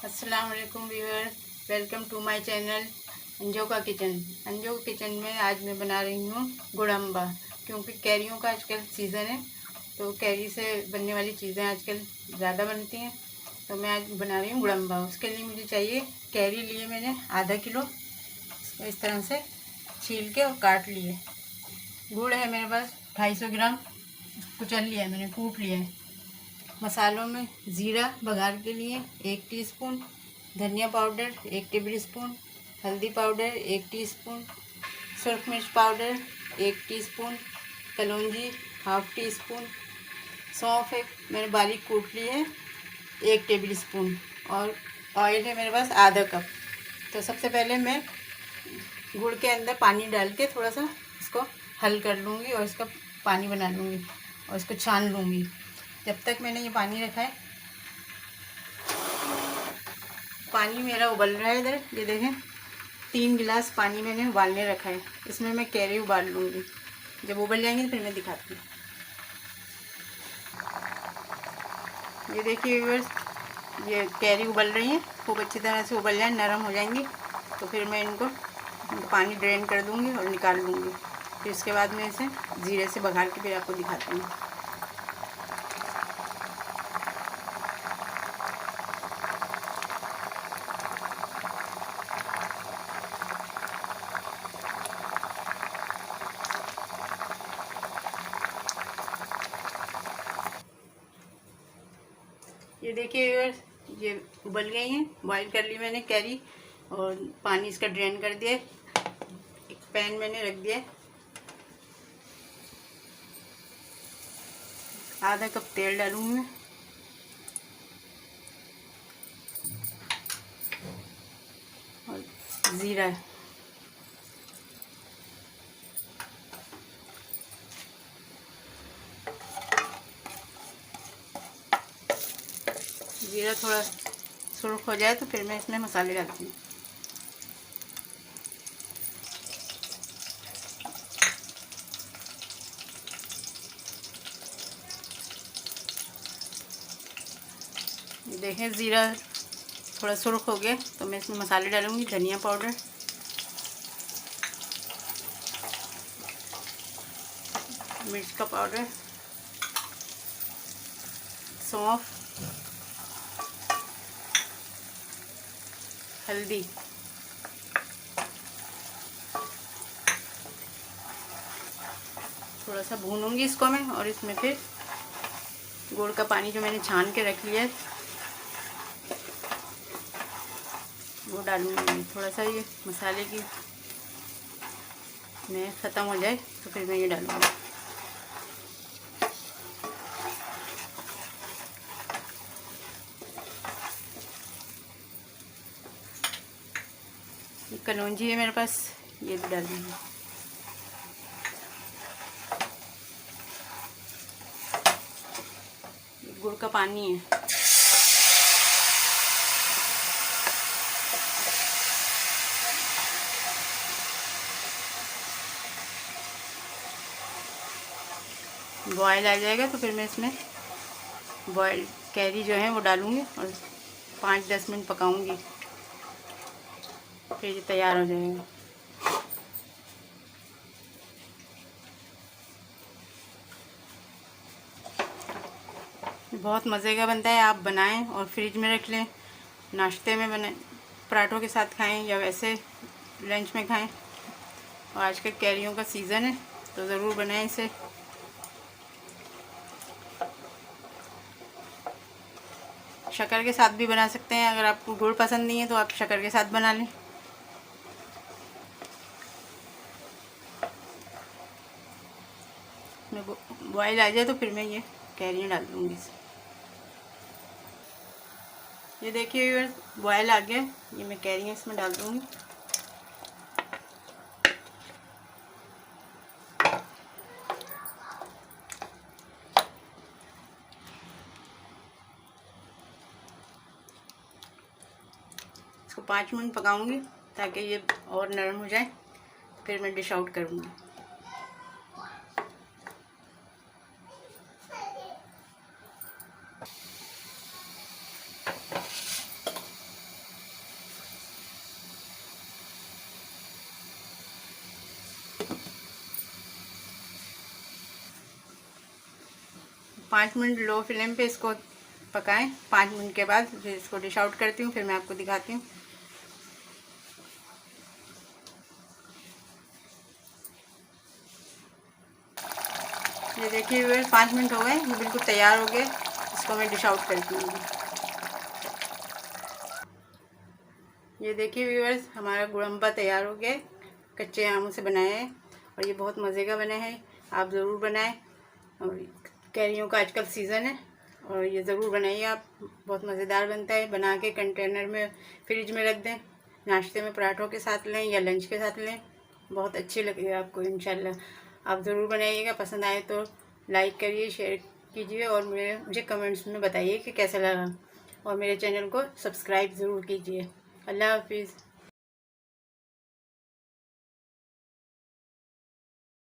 अस्सलाम वालेकुम viewer, welcome to my channel Anju का किचन। अंजू का किचन में आज मैं बना रही हूँ गुड़म्बा, क्योंकि कैरियों का आजकल सीज़न है तो कैरी से बनने वाली चीज़ें आजकल ज़्यादा बनती हैं। तो मैं आज बना रही हूँ गुड़म्बा। उसके लिए मुझे चाहिए कैरी, लिए मैंने आधा किलो, इस तरह से छील के और काट लिए। गुड़ है मेरे पास 250 ग्राम, कुचल लिया है मैंने, कूट लिया है। मसालों में ज़ीरा बघार के लिए 1 टीस्पून, धनिया पाउडर 1 टेबल स्पून, हल्दी पाउडर 1 टीस्पून, सुरख मिर्च पाउडर 1 टीस्पून, कलौंजी हाफ टी स्पून, सौंफ एक मैंने बारीक कूट ली है 1 टेबल स्पून, और ऑयल है मेरे पास आधा कप। तो सबसे पहले मैं गुड़ के अंदर पानी डाल के थोड़ा सा इसको हल कर लूँगी और इसका पानी बना लूँगी और इसको छान लूँगी। जब तक मैंने ये पानी रखा है, पानी मेरा उबल रहा है। इधर ये देखें, 3 गिलास पानी मैंने उबालने रखा है। इसमें मैं कैरी उबाल लूँगी। जब उबल जाएंगे तो फिर मैं दिखाती हूँ। ये देखिए व्यूअर्स, ये कैरी उबल रही है, खूब अच्छी तरह से उबल जाए, नरम हो जाएंगी तो फिर मैं इनको पानी ड्रेन कर दूँगी और निकाल लूँगी। फिर इसके बाद मैं इसे ज़ीरे से बघार के फिर आपको दिखाती हूँ। ये देखिए व्यूअर्स, ये उबल गई हैं, बॉईल कर ली मैंने कैरी और पानी इसका ड्रेन कर दिया। एक पैन मैंने रख दिया, आधा कप तेल डालूंगी मैं, और ज़ीरा, ज़ीरा थोड़ा सुर्ख हो जाए तो फिर मैं इसमें मसाले डालती हूँ। देखें ज़ीरा थोड़ा सुर्ख हो गया तो मैं इसमें मसाले डालूंगी। धनिया पाउडर, मिर्च का पाउडर, सौंफ, हल्दी, थोड़ा सा भूनूंगी इसको मैं, और इसमें फिर गुड़ का पानी जो मैंने छान के रख लिया है वो डालूंगी। थोड़ा सा ये मसाले की में ख़त्म हो जाए तो फिर मैं ये डालूंगी। कलौंजी है मेरे पास, ये भी डाल दूँगी। गुड़ का पानी है, बॉयल आ जाएगा तो फिर मैं इसमें बॉयल कैरी जो है वो डालूँगी और 5-10 मिनट पकाऊंगी, फिर ये तैयार हो जाएगा। बहुत मज़े का बनता है, आप बनाएं और फ्रिज में रख लें, नाश्ते में बनाएं, पराठों के साथ खाएं या वैसे लंच में खाएं। और आज के कैरियों का सीज़न है तो ज़रूर बनाएं इसे। शक्कर के साथ भी बना सकते हैं, अगर आपको गुड़ पसंद नहीं है तो आप शक्कर के साथ बना लें। मैं बॉयल आ जाए तो फिर मैं ये कैरियाँ डाल दूँगी। ये देखिए बॉयल आ गया, ये मैं कैरियाँ इसमें डाल दूँगी। इसको 5 मिनट पकाऊंगी ताकि ये और नरम हो जाए, फिर मैं डिश आउट करूँगी। 5 मिनट लो फ्लेम पे इसको पकाएं। 5 मिनट के बाद फिर इसको डिश आउट करती हूँ, फिर मैं आपको दिखाती हूँ। ये देखिए व्यूअर्स 5 मिनट हो गए, ये बिल्कुल तैयार हो गए। इसको मैं डिश आउट करती हूँ। ये देखिए व्यूअर्स हमारा गुड़म्बा तैयार हो गया। कच्चे आमों से बनाया है और ये बहुत मज़े का बना है। आप ज़रूर बनाएं। और कैरियों का आजकल सीज़न है और ये ज़रूर बनाइए आप, बहुत मज़ेदार बनता है। बना के कंटेनर में फ्रिज में रख दें, नाश्ते में पराठों के साथ लें या लंच के साथ लें, बहुत अच्छी लगेगा आपको इंशाल्लाह। आप ज़रूर बनाइएगा। पसंद आए तो लाइक करिए, शेयर कीजिए और मुझे कमेंट्स में बताइए कि कैसा लगा। और मेरे चैनल को सब्सक्राइब ज़रूर कीजिए। अल्लाह हाफिज़।